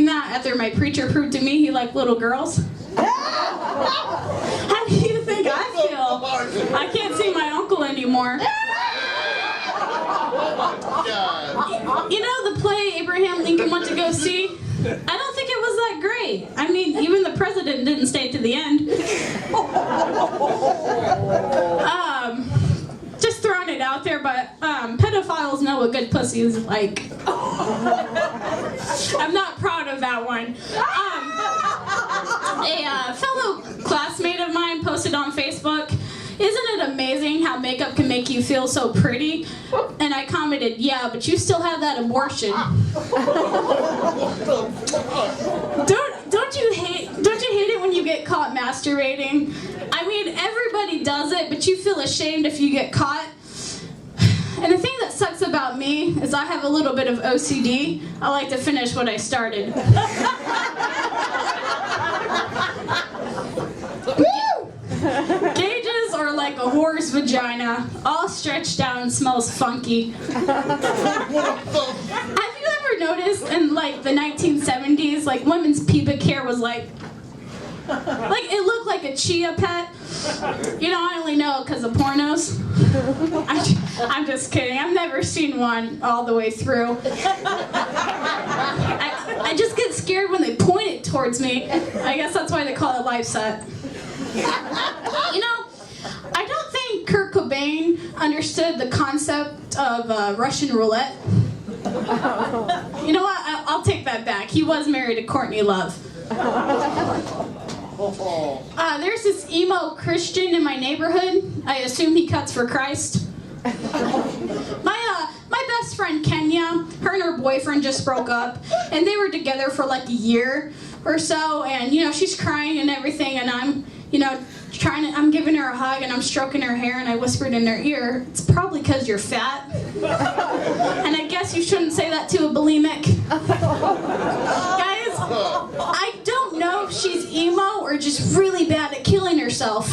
that after my preacher proved to me he liked little girls? How do you think I feel? I can't see my uncle anymore. You know the play Abraham Lincoln went to go see? I don't think it was that great. I mean, even the president didn't stay to the end. Just throwing it out there, but pedophiles know what good pussy is like. I'm not proud of that one. A fellow classmate of mine posted on Facebook, "Isn't it amazing how makeup can make you feel so pretty?" And I commented, "Yeah, but you still have that abortion." Don't you hate it when you get caught masturbating? I mean, everybody does it, but you feel ashamed if you get caught. And the thing that sucks about me is I have a little bit of OCD. I like to finish what I started. Gauges are like a whore's vagina, all stretched out and smells funky. Have you ever noticed in like the 1970s, like women's pubic hair was like it looked like a chia pet? You know, I only know because of pornos. I'm just kidding. I've never seen one all the way through. I just get scared when they point it towards me. I guess that's why they call it live set. You know, I don't think Kurt Cobain understood the concept of Russian roulette. You know what? I'll take that back. He was married to Courtney Love. There's this emo Christian in my neighborhood. I assume he cuts for Christ. My best friend Kenya, her and her boyfriend just broke up, and they were together for like a year or so, and you know, she's crying and everything, and I'm, you know, I'm giving her a hug and I'm stroking her hair, and I whispered in her ear, "It's probably because you're fat." And I guess you shouldn't say that to a bulimic. Guys, I don't know if she's emo or just really bad at killing herself.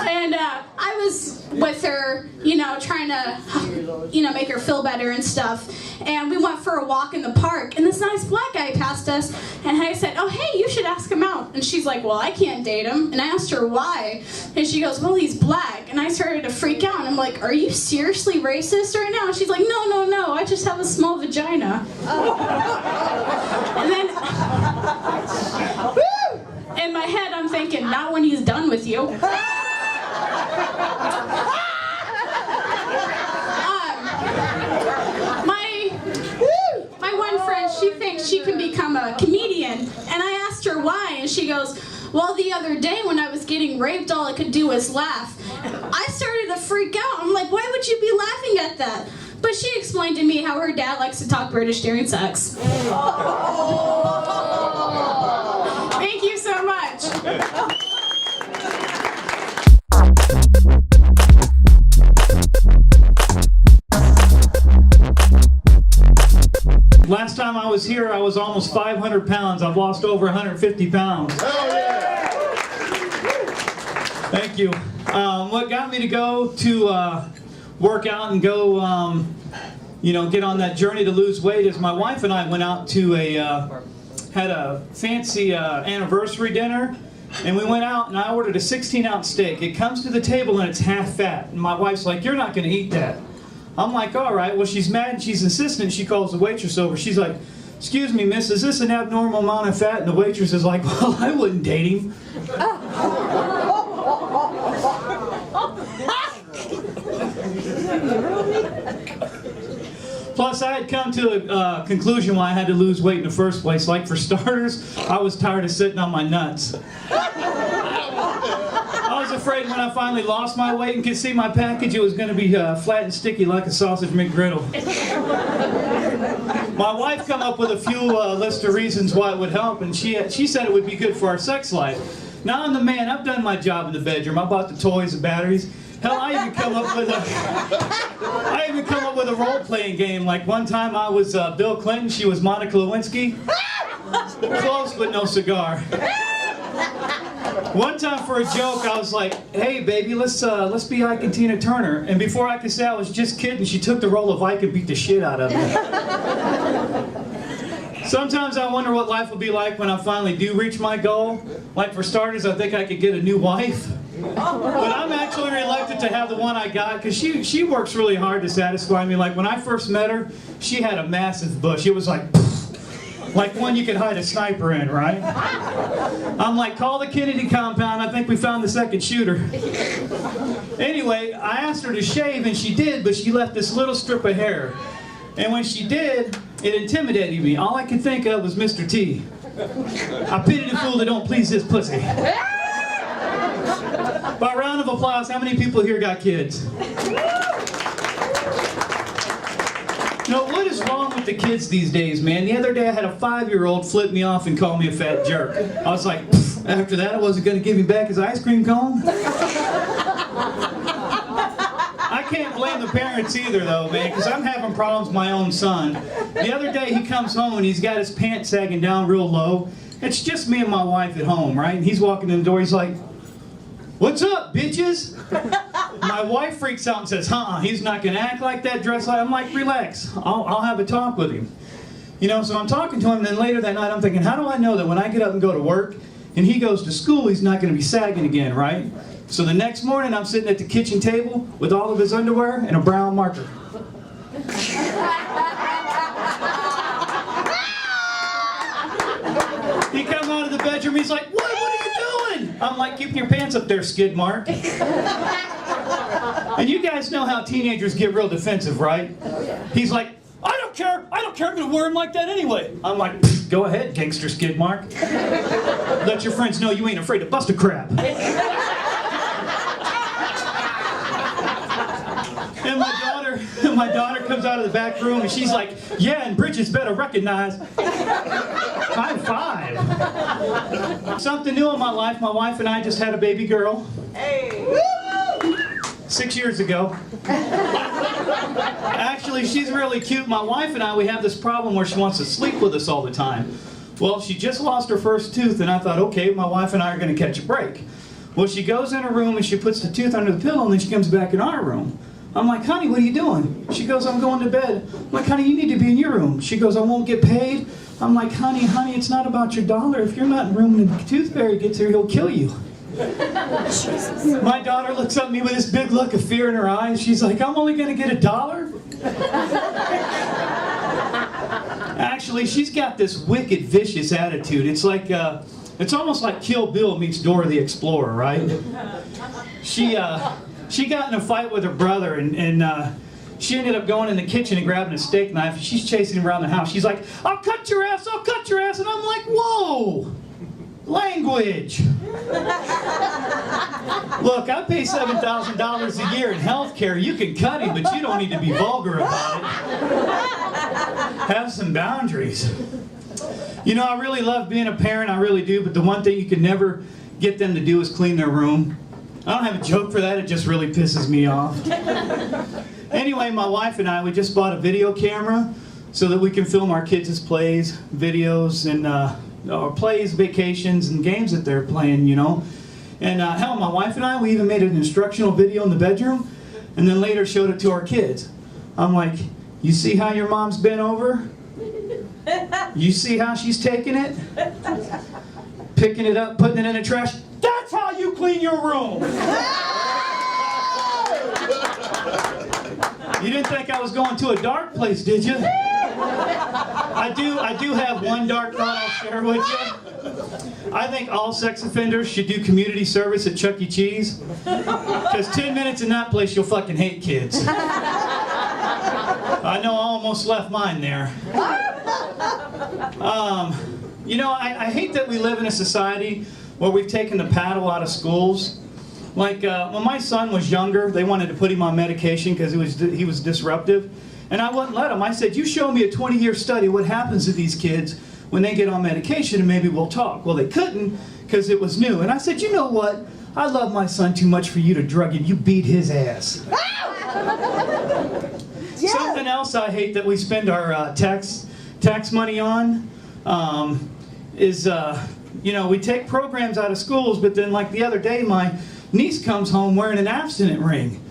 And I was with her, you know, trying to, you know, make her feel better and stuff. And we went for a walk in the park, and this nice black guy passed us, and I said, "Oh, hey, you should ask him out." And she's like, "Well, I can't date him." And I asked her why, and she goes, "Well, he's black." And I started to freak out, and I'm like, "Are you seriously racist right now?" And she's like, "No, no, no, I just have a small vagina." And then, in my head, I'm thinking, not when he's done with you. My one friend, she thinks she can become a comedian, and I asked her why, and she goes, "Well, the other day when I was getting raped, all I could do was laugh." I started to freak out. I'm like, "Why would you be laughing at that?" But she explained to me how her dad likes to talk British during sex. Thank you so much. Last time I was here, I was almost 500 pounds. I've lost over 150 pounds. Oh, yeah. Thank you. What got me to go to work out and go, you know, get on that journey to lose weight is my wife and I went out to had a fancy anniversary dinner, and we went out and I ordered a 16-ounce steak. It comes to the table and it's half fat, and my wife's like, "You're not going to eat that." I'm like, "All right." Well, she's mad and she's insistent. She calls the waitress over. She's like, "Excuse me, miss, is this an abnormal amount of fat?" And the waitress is like, "Well, I wouldn't date him." Plus, I had come to a conclusion why I had to lose weight in the first place. Like, for starters, I was tired of sitting on my nuts. I was afraid when I finally lost my weight and could see my package, it was going to be flat and sticky like a sausage McGriddle. My wife come up with a few list of reasons why it would help, and she said it would be good for our sex life. Now I'm the man. I've done my job in the bedroom. I bought the toys and batteries. Hell, I even come up with a role-playing game. Like one time I was Bill Clinton, she was Monica Lewinsky. Close but no cigar. One time for a joke, I was like, "Hey baby, let's be Ike and Tina Turner." And before I could say I was just kidding, she took the role of Ike and beat the shit out of me. Sometimes I wonder what life will be like when I finally do reach my goal. Like for starters, I think I could get a new wife. But I'm actually reluctant to have the one I got because she works really hard to satisfy me. Like when I first met her, she had a massive bush. It was like one you could hide a sniper in, right? I'm like, call the Kennedy compound. I think we found the second shooter. Anyway, I asked her to shave and she did, but she left this little strip of hair. And when she did, it intimidated me. All I could think of was Mr. T. I pity the fool that don't please his pussy. By round of applause, how many people here got kids? You know, what is wrong with the kids these days, man? The other day I had a 5-year-old flip me off and call me a fat jerk. I was like, after that I wasn't going to give him back his ice cream cone. I can't blame the parents either though, man, because I'm having problems with my own son. The other day he comes home and he's got his pants sagging down real low. It's just me and my wife at home, right? And he's walking in the door, he's like, "What's up, bitches?" My wife freaks out and says, he's not going to act like that, dress like. I'm like, relax, I'll have a talk with him. You know, so I'm talking to him, and then later that night I'm thinking, how do I know that when I get up and go to work and he goes to school, he's not going to be sagging again, right? So the next morning I'm sitting at the kitchen table with all of his underwear and a brown marker. He comes out of the bedroom, he's like, what are you doing? I'm like, keep your pants up there, skid mark. And you guys know how teenagers get real defensive, right? He's like, I don't care, I'm gonna wear him like that anyway. I'm like, go ahead, gangster skid mark. Let your friends know you ain't afraid to bust a crap. And my daughter comes out of the back room and she's like, yeah, and Bridget's better recognize. High five. Something new in my life. My wife and I just had a baby girl. Hey. 6 years ago. Actually, she's really cute. My wife and I, we have this problem where she wants to sleep with us all the time. Well, she just lost her first tooth and I thought, okay, my wife and I are going to catch a break. Well, she goes in her room and she puts the tooth under the pillow and then she comes back in our room. I'm like, honey, what are you doing? She goes, I'm going to bed. I'm like, honey, you need to be in your room. She goes, I won't get paid. I'm like, honey, it's not about your dollar. If you're not in the room and the tooth fairy gets here, he'll kill you. My daughter looks at me with this big look of fear in her eyes. She's like, I'm only going to get $1? Actually, she's got this wicked, vicious attitude. It's like, it's almost like Kill Bill meets Dora the Explorer, right? She got in a fight with her brother, and she ended up going in the kitchen and grabbing a steak knife, and she's chasing him around the house. She's like, I'll cut your ass, and I'm like, whoa! Language! Look, I pay $7,000 a year in health care. You can cut him, but you don't need to be vulgar about it. Have some boundaries. You know, I really love being a parent, I really do, but the one thing you can never get them to do is clean their room. I don't have a joke for that, it just really pisses me off. Anyway, my wife and I, we just bought a video camera so that we can film our kids' plays, videos, and our plays, vacations, and games that they're playing, you know. And hell, my wife and I, we even made an instructional video in the bedroom and then later showed it to our kids. I'm like, you see how your mom's bent over? You see how she's taking it? Picking it up, putting it in the trash? That's how you clean your room! You didn't think I was going to a dark place, did you? I do have one dark thought I'll share with you. I think all sex offenders should do community service at Chuck E. Cheese. Because 10 minutes in that place, you'll fucking hate kids. I know I almost left mine there. You know, I hate that we live in a society where we've taken the paddle out of schools. Like, when my son was younger, they wanted to put him on medication because he was disruptive. And I wouldn't let him. I said, you show me a 20-year study what happens to these kids when they get on medication and maybe we'll talk. Well, they couldn't because it was new. And I said, you know what? I love my son too much for you to drug him. You beat his ass. Yeah. Something else I hate that we spend our tax money on is, you know, we take programs out of schools, but then like the other day, my niece comes home wearing an abstinent ring.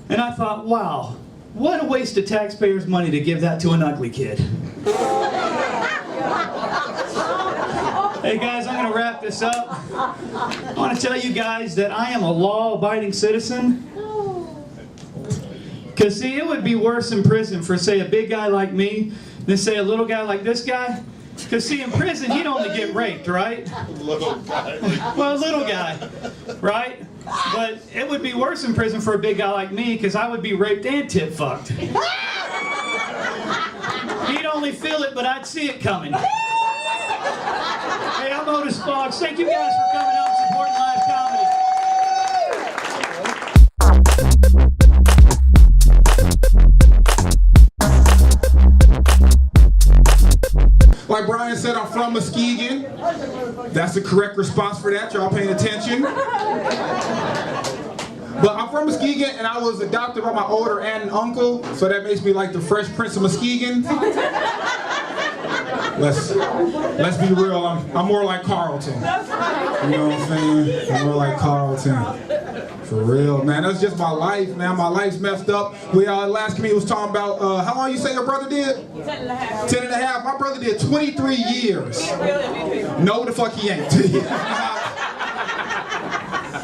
And I thought, wow, what a waste of taxpayers' money to give that to an ugly kid. Hey guys, I'm going to wrap this up. I want to tell you guys that I am a law-abiding citizen. Because see, it would be worse in prison for, say, a big guy like me than, say, a little guy like this guy. Because see, in prison, he'd only get raped, right? Little guy. Well, a little guy, right? But it would be worse in prison for a big guy like me because I would be raped and tit-fucked. He'd only feel it, but I'd see it coming. Hey, I'm Otis Boggs. Thank you guys for coming out and supporting live comedy. Like Brian said, I'm from Muskegon. That's the correct response for that. Y'all paying attention? But I'm from Muskegon, and I was adopted by my older aunt and uncle, so that makes me like the Fresh Prince of Muskegon. Let's be real. I'm more like Carlton. You know what I'm saying? I'm more like Carlton. For real, man. That's just my life, man. My life's messed up. Last comedian was talking about how long you say your brother did? 10.5. 10.5. My brother did 23 years. No, the fuck he ain't.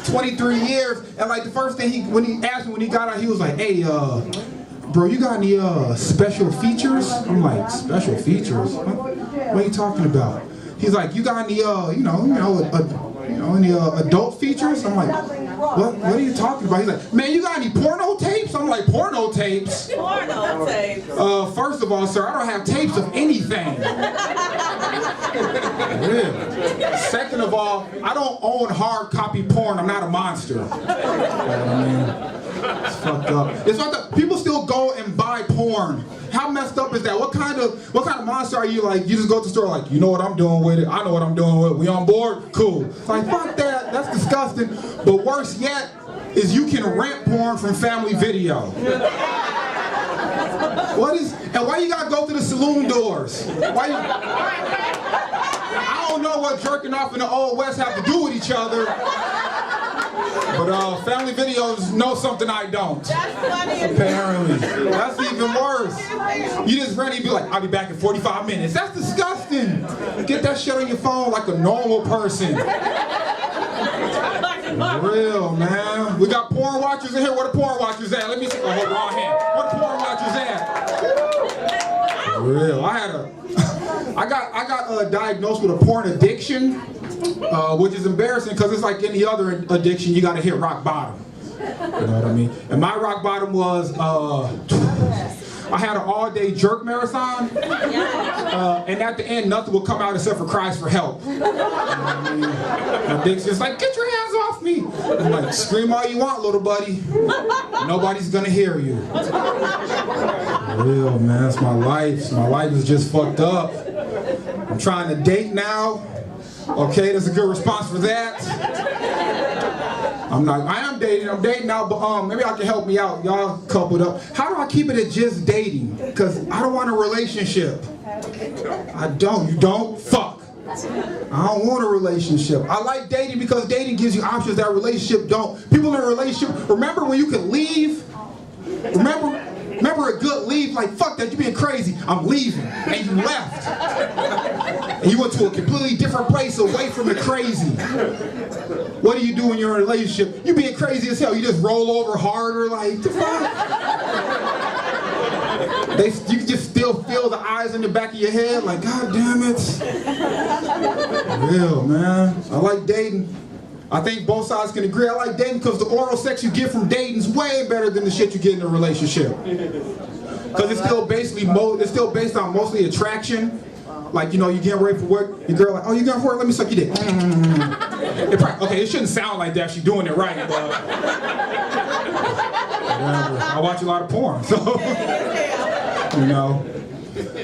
23 years, and like the first thing when he asked me when he got out, he was like, "Hey, bro, you got any special features?" I'm like, "Special features? What are you talking about?" He's like, "You got any any adult features?" I'm like, What are you talking about? He's like, "Man, you got any porno tapes?" I'm like, "Porno tapes?" Porno tapes. First of all, sir, I don't have tapes of anything. Really? Second of all, I don't own hard copy porn. I'm not a monster. You know what I mean? It's fucked up. It's fucked up. People still go and buy porn. How messed up is that? What kind of monster are you? Like, you just go to the store like, "You know what I'm doing with it? I know what I'm doing with it. We on board? Cool." It's like, fuck that. That's disgusting. But worse yet is you can rent porn from Family Video. And why you gotta go to the saloon doors? I don't know what jerking off in the Old West have to do with each other. But Family Videos know something I don't. That's funny. Apparently. That's even worse. You just rent and be like, "I'll be back in 45 minutes. That's disgusting. Get that shit on your phone like a normal person. For real, man. We got porn watchers in here. Where the porn watchers at? Let me see. Oh, hold wrong hand. Where the porn watchers at? For real. I got diagnosed with a porn addiction, which is embarrassing because it's like any other addiction. You got to hit rock bottom. You know what I mean? And my rock bottom was I had an all-day jerk marathon, and at the end, nothing would come out except for cries for help. You know what I mean? My dick's just like, "Get your hands off me!" I'm like, "Scream all you want, little buddy. Nobody's gonna hear you." For real, man. That's my life. My life is just fucked up. I'm trying to date now. Okay, that's a good response for that. I'm dating now, but maybe I can help me out. Y'all coupled up. How do I keep it at just dating? Because I don't want a relationship. I don't. You don't? Fuck. I don't want a relationship. I like dating because dating gives you options that a relationship don't. People in a relationship, remember when you could leave? Remember a good leave? Like, fuck that, you being crazy. I'm leaving. And you left. And you went to a completely different place away from the crazy. What do you do when you're in a relationship? You being crazy as hell. You just roll over harder, like, the fuck? You can just still feel the eyes in the back of your head, like, God damn it. Real, man. I like dating. I think both sides can agree. I like dating because the oral sex you get from dating is way better than the shit you get in a relationship. Because it's still based on mostly attraction. Like, you know, you get ready for work, your girl like, "Oh, you going for work? Let me suck your dick." Okay, it shouldn't sound like that if she's doing it right, but I watch a lot of porn, so you know,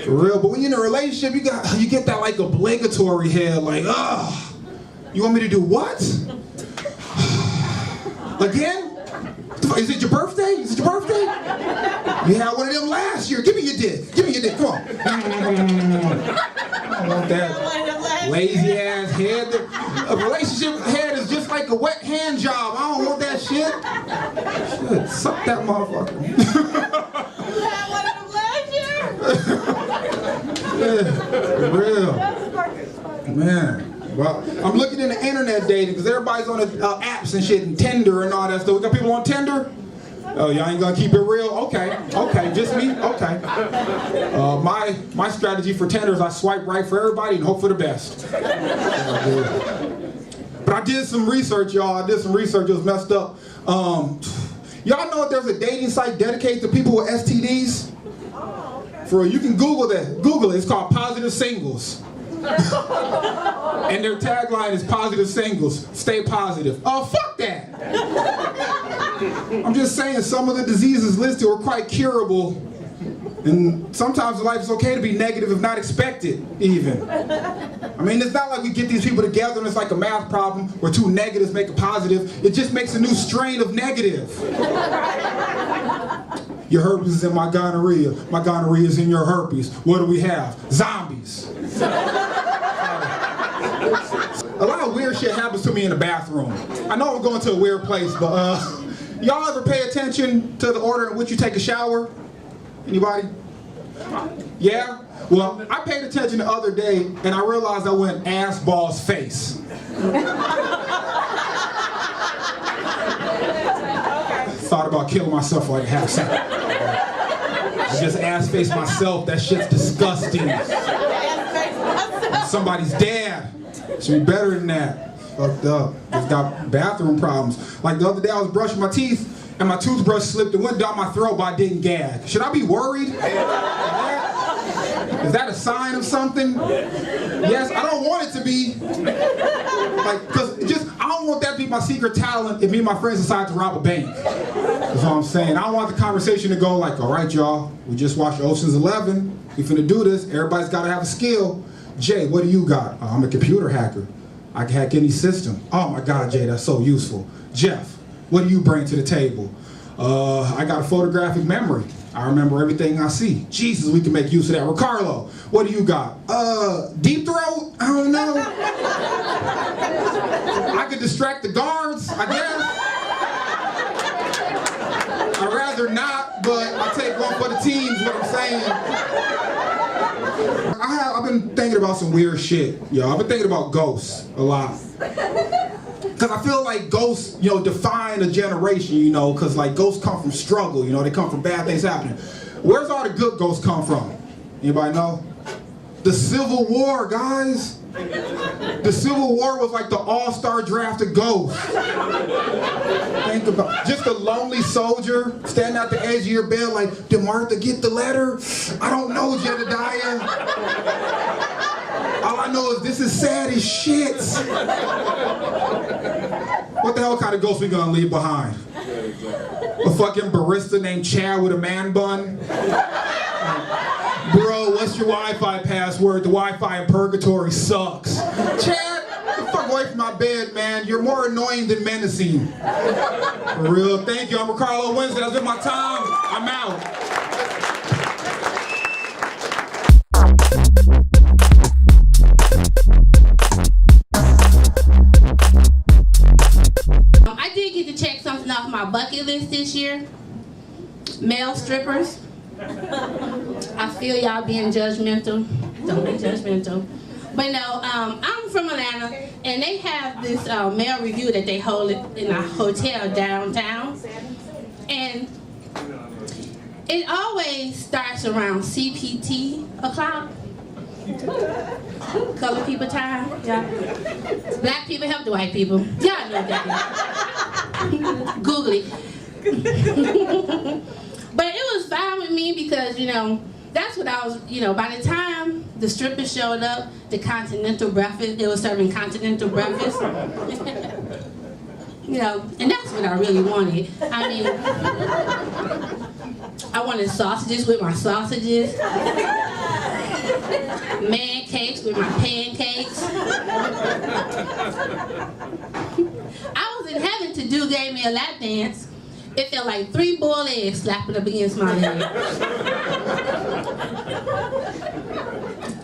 for real. But when you're in a relationship, you get that like obligatory head, like, "Ugh, you want me to do what? Again? Is it your birthday? Is it your birthday? You had one of them last year. Give me your dick. Give me your dick. Come on." I don't want that lazy ass head. A relationship head is just like a wet hand job. I don't want that shit. Shit, suck that motherfucker. Yeah, for real. Man. Well, I'm looking into internet dating because everybody's on the apps and shit and Tinder and all that stuff. We got people on Tinder? Oh, y'all ain't gonna keep it real? Okay, just me? Okay. My strategy for Tinder is I swipe right for everybody and hope for the best. But I did some research, y'all. I did some research. It was messed up. Y'all know that there's a dating site dedicated to people with STDs? For real, you can Google that. Google it. It's called Positive Singles. And their tagline is positive singles. Stay positive. Oh, fuck that. I'm just saying some of the diseases listed were quite curable. And sometimes in life it's okay to be negative if not expected, even. I mean, it's not like we get these people together and it's like a math problem where two negatives make a positive. It just makes a new strain of negative. Your herpes is in my gonorrhea. My gonorrhea is in your herpes. What do we have? Zombies. A lot of weird shit happens to me in the bathroom. I know I'm going to a weird place, but y'all ever pay attention to the order in which you take a shower? Anybody? Yeah? Well, I paid attention the other day and I realized I went ass, balls, face. Thought about killing myself for like half a second. I just ass face myself. That shit's disgusting. Somebody's dad. Should be better than that. Fucked up. Just got bathroom problems. Like the other day I was brushing my teeth and my toothbrush slipped and went down my throat, but I didn't gag. Should I be worried? Is that a sign of something? Yes, I don't want it to be. Like, cause I don't want that to be my secret talent if me and my friends decide to rob a bank. That's all I'm saying. I don't want the conversation to go like, all right, y'all, we just watched Ocean's 11. We finna do this. Everybody's gotta have a skill. Jay, what do you got? I'm a computer hacker. I can hack any system. Oh my God, Jay, that's so useful. Jeff, what do you bring to the table? I got a photographic memory. I remember everything I see. Jesus, we can make use of that. Ricardo, what do you got? Deep throat? I don't know. I could distract the guards, I guess. I'd rather not, but I take one for the team is what I'm saying. I've been thinking about some weird shit, yo. I've been thinking about ghosts a lot. Because I feel like ghosts, define a generation, because like ghosts come from struggle, they come from bad things happening. Where's all the good ghosts come from? Anybody know? The Civil War, guys. The Civil War was like the all-star draft of ghosts. Think about just a lonely soldier standing at the edge of your bed like, did Martha get the letter? I don't know, Jedediah. All I know is this is sad as shit. What the hell kind of ghost we gonna leave behind? A fucking barista named Chad with a man bun? Bro, what's your Wi-Fi password? The Wi-Fi in purgatory sucks. Chad, get the fuck away from my bed, man. You're more annoying than menacing. For real, thank you. I'm Ricardo Wednesday. That's been my time. I'm out. I did get to check something off my bucket list this year. Male strippers. I feel y'all being judgmental. Don't be judgmental. But no, I'm from Atlanta, and they have this male review that they hold in a hotel downtown. And it always starts around CPT o'clock. Colored people time, yeah. Black people help the white people. Y'all know that. Google it. But it was fine with me because, that's what I was, by the time the strippers showed up, the continental breakfast, they were serving continental breakfast. And that's what I really wanted. I mean, I wanted sausages with my sausages. Man cakes with my pancakes. I was in heaven till Dude gave me a lap dance. It felt like 3 boiled eggs slapping up against my leg.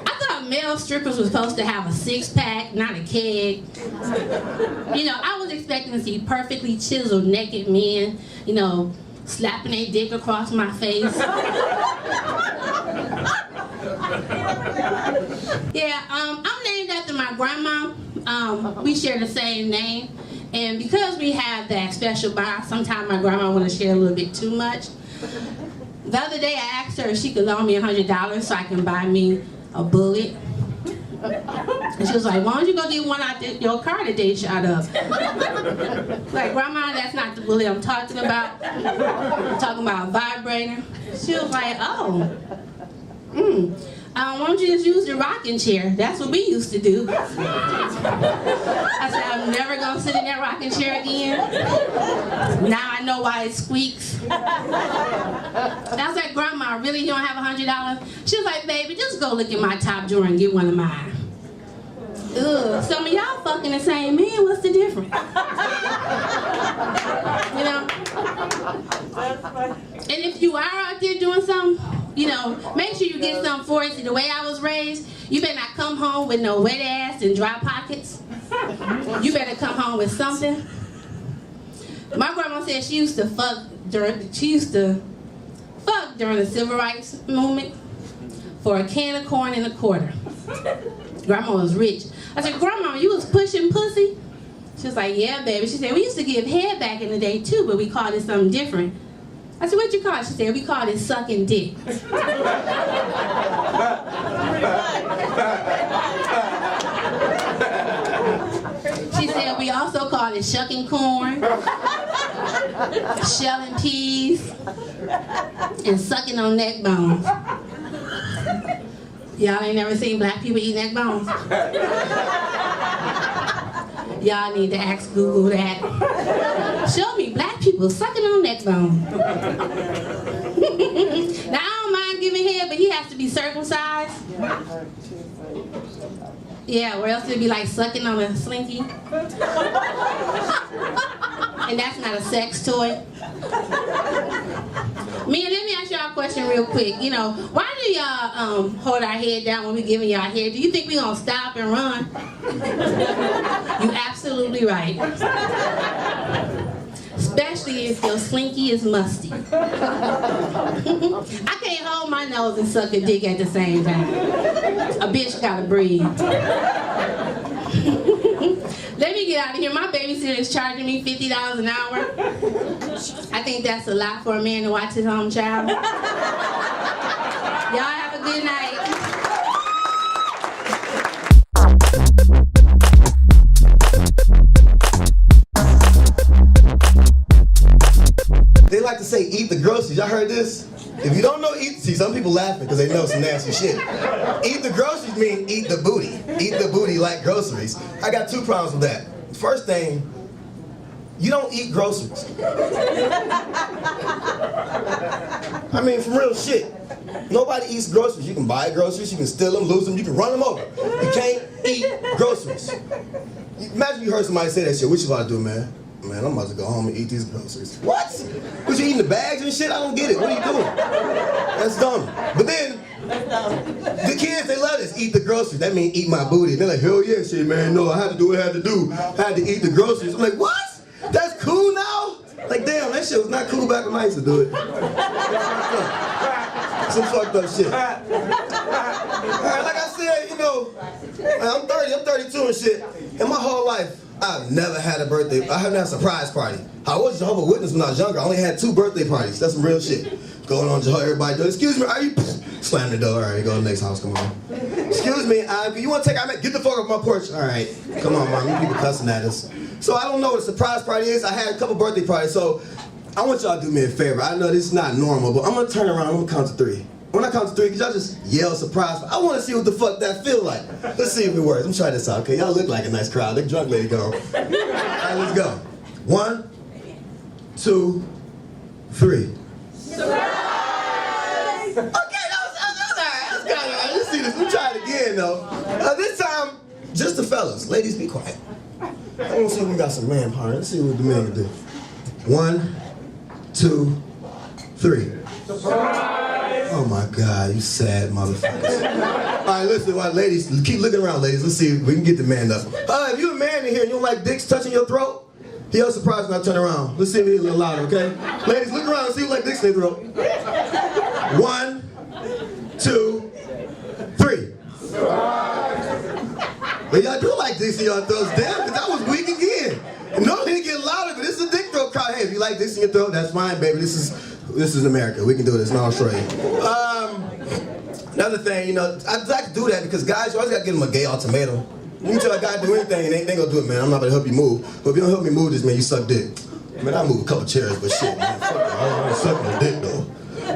I thought male strippers were supposed to have a 6-pack, not a keg. I was expecting to see perfectly chiseled naked men, slapping their dick across my face. Yeah, I'm named after my grandma. we share the same name. And because we have that special bond, sometimes my grandma want to share a little bit too much. The other day I asked her if she could loan me $100 so I can buy me a bullet. And she was like, why don't you go get one out your car that they shot up? Like, Grandma, that's not the bullet I'm talking about. I'm talking about a vibrator. She was like, oh. Why don't you just use the rocking chair? That's what we used to do. I said, I'm never gonna sit in that rocking chair again. Now I know why it squeaks. I was like, Grandma, really you don't have $100? She was like, baby, just go look in my top drawer and get one of mine. Ugh, some of y'all fucking the same man, what's the difference? You know? And if you are out there doing something, you know, make sure you get something for it. See, the way I was raised, you better not come home with no wet ass and dry pockets. You better come home with something. My grandma said she used to fuck during the civil rights movement for a can of corn and a quarter. Grandma was rich. I said, Grandma, you was pushing pussy? She was like, yeah, baby. She said, we used to give head back in the day too, but we called it something different. I said, what you call it? She said, we called it sucking dick. She said, we also called it shucking corn, shelling peas, and sucking on neck bones. Y'all ain't never seen black people eat neck bones? Y'all need to ask Google that. Show me black people sucking on neck bone. Now, I don't mind giving head, but he has to be circumcised. Yeah, or else it'd be like sucking on a slinky. And that's not a sex toy. Mia, let me ask y'all a question real quick. You know, why do y'all hold our head down when we giving y'all head? Do you think we gonna stop and run? You absolutely right. Especially if your slinky is musty. I can't hold my nose and suck a dick at the same time. A bitch gotta breathe. Let me get out of here. My babysitter is charging me $50 an hour. I think that's a lot for a man to watch his own child. Y'all have a good night. They like to say, eat the groceries. Y'all heard this? If you don't know see, some people laughing because they know some nasty shit. Eat the groceries mean eat the booty. Eat the booty like groceries. I got two problems with that. First thing, you don't eat groceries. I mean, for real shit. Nobody eats groceries. You can buy groceries, you can steal them, lose them, you can run them over. You can't eat groceries. Imagine you heard somebody say that shit. What you about to do, man? Man, I'm about to go home and eat these groceries. What? What, you eating the bags and shit? I don't get it. What are you doing? That's dumb. But then, the kids, they love this. Eat the groceries. That means eat my booty. They're like, hell yeah, shit, man. No, I had to do what I had to do. I had to eat the groceries. I'm like, what? That's cool now? Like, damn, that shit was not cool back when I used to do it. Some fucked up shit. Alright, like I said, you know, I'm 32 and shit. And my whole life, I've never had a birthday. I haven't had a surprise party. I was Jehovah's Witness when I was younger. I only had 2 birthday parties. That's some real shit. Going on Jehovah, everybody doing, excuse me, are you? Slam the door. All right, go to the next house, come on. Excuse me, you want to get the fuck off my porch? All right, come on, mom, you people cussing at us. So I don't know what a surprise party is. I had a couple birthday parties, so I want y'all to do me a favor. I know this is not normal, but I'm going to turn around, I'm going to count to 3. When I count to 3, could y'all just yell surprise? I want to see what the fuck that feel like. Let's see if it works. I'm trying this out, okay? Y'all look like a nice crowd. Let the drunk lady go. All right, let's go. 1, 2, 3. Surprise! Okay, that was all right. That's kind of all right. Let's see this. We'll try it again, though. This time, just the fellas. Ladies, be quiet. I want to see if we got some manpower. Let's see what the men can do. 1, 2, 3. Surprise! Oh my God, you sad motherfuckers. All right, listen, ladies, keep looking around, ladies. Let's see if we can get the man up. If you're a man in here and you don't like dicks touching your throat, he'll surprise when I turn around. Let's see if he's a little louder, okay? Ladies, look around and see who like dicks in their throat. 1, 2, 3. Surprise! But y'all do like dicks in your throats, damn, because that was weak again. No, they get louder, but this is a dick throat crowd. Hey, if you like dicks in your throat, that's fine, baby. This is America. We can do this, not Australia. Another thing, you know, I'd like to do that because guys, you always gotta give them a gay ultimatum. You can tell a guy to do anything, and they ain't gonna do it, man. I'm not gonna help you move. But if you don't help me move this, man, you suck dick. Man, I move a couple chairs, but shit, man, fuck it. I don't suck no dick, though.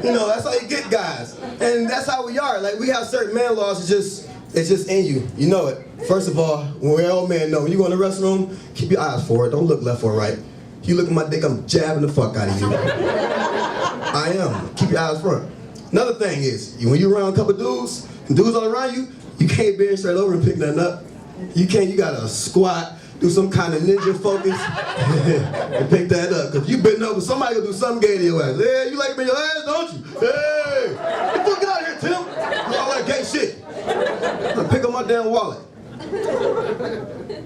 You know, that's how you get guys. And that's how we are. Like, we have certain man laws, it's just in you. You know it. First of all, when we're old men know, when you go in the restroom, keep your eyes forward. Don't look left or right. If you look at my dick, I'm jabbing the fuck out of you. I am. Keep your eyes front. Another thing is, when you around a couple dudes, and dudes all around you, you can't bend straight over and pick nothing up. You can't, you gotta squat, do some kind of ninja focus, and pick that up. Cause you bend over, somebody gonna do something gay to your ass. Hey, you like it in your ass, don't you? Hey, get the fuck out of here, Tim. All that gay shit. I'm gonna pick up my damn wallet.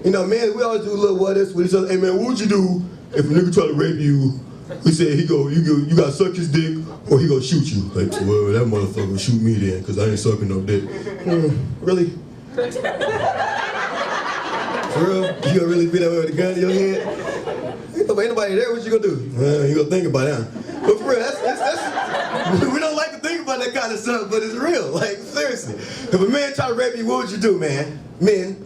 You know, man, we always do a little what ifs with each other. Hey man, what would you do if a nigga try to rape you? We said you gotta suck his dick or he gonna shoot you. Like, well, that motherfucker will shoot me then, cause I ain't sucking no dick. Really? For real? You gonna really be that way with a gun in your head? Ain't nobody there, what you gonna do? You gonna think about that. But for real, that's we don't like to think about that kind of stuff, but it's real. Like, seriously. If a man try to rape you, what would you do, man? Men.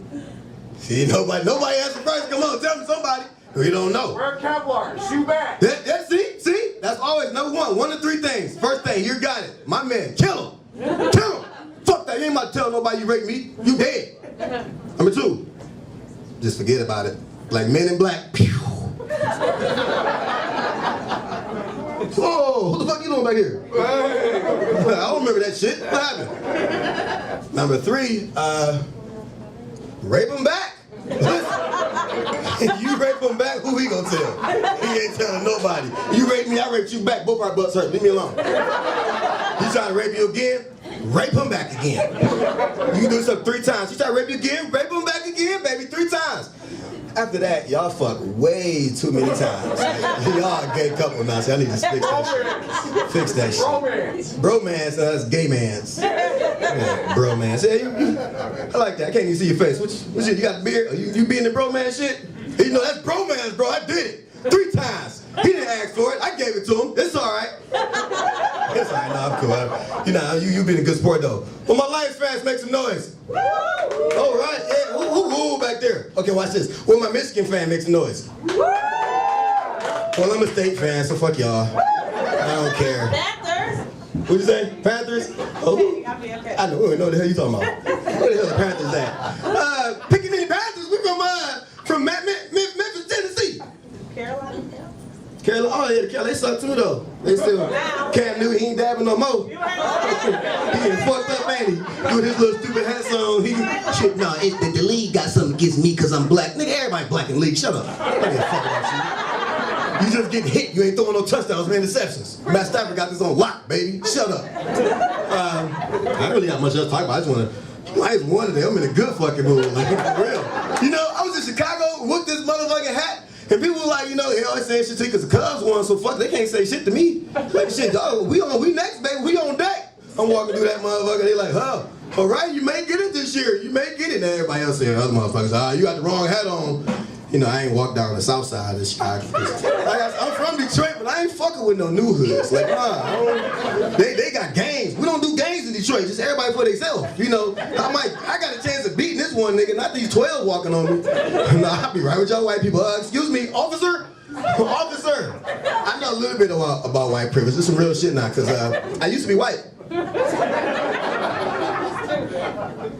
See, nobody answered first. Come on, tell me somebody. We don't know. Wear Kevlar, shoot back. See? That's always number one. One of three things. First thing, you got it. My man, kill him. Kill him. Fuck that. You ain't about to tell nobody you raped me. You dead. Number two, just forget about it. Like Men in Black. Pew. Whoa, what the fuck you doing back here? I don't remember that shit. What happened? Number three, rape him back. If you rape him back, who he gonna tell? He ain't telling nobody. You rape me, I raped you back. Both our butts hurt. Leave me alone. He trying to rape you again? Rape him back again. You can do this up 3 times. He try to rape you again? Rape him back again, baby. 3 times. After that, y'all fuck way too many times. Y'all a gay couple now, so I need to fix that shit. Fix that shit. Bromance, that's gay mans. Yeah, bromance. Yeah, I like that. I can't even see your face. What shit, you got a beard? You be in the bromance shit? You know, that's bromance, bro. I did it 3 times. He didn't ask for it. I gave it to him. It's all right. It's all right. No, I'm cool. You know, you been a good sport, though. Well, my Lions fans, make some noise. All right. Yeah. Who back there? Okay, watch this. Well, my Michigan fan makes some noise. Well, I'm a State fan, so fuck y'all. I don't care. Panthers. What'd you say? Panthers? Oh, I know what the hell you talking about. Where the hell the Panthers at? Pickaninny Panthers. We from Memphis, Tennessee. Carolina. Carolina, oh yeah, Carolina, they suck too though. They still, Cam Newton, he ain't dabbing no more. He getting fucked up, ain't he? With his little stupid hats on, shit, nah, the league got something against me cause I'm black. Nigga, everybody black in the league, shut up. I don't give a fuck about you. You just getting hit, you ain't throwing no touchdowns, man, interceptions. Matt Stafford got this on lock, baby, shut up. I don't really got much else to talk about, I just wanted it, I'm in a good fucking mood, like, for real. You know, I was in Chicago, whooped this motherfucking hat, and people were like, you know, they always saying shit to you because the Cubs won, so fuck, they can't say shit to me. Like, shit, dog, we next, baby, we on deck. I'm walking through that motherfucker, they like, huh, all right, you may get it this year, you may get it. And everybody else saying, other motherfuckers, you got the wrong hat on. You know, I ain't walked down the south side of Chicago. I'm from Detroit, but I ain't fucking with no new hoods. Like, they got gangs. We don't do gangs in Detroit, just everybody for themselves. You know, I got a chance of beating this one nigga, not these 12 walking on me. Nah, I'll be right with y'all white people. Excuse me, officer? Officer! I know a little bit about white privilege. This is some real shit now, because I used to be white.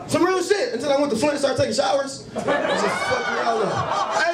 Some real shit until I went to Flint and started taking showers. Just fuck me all up. I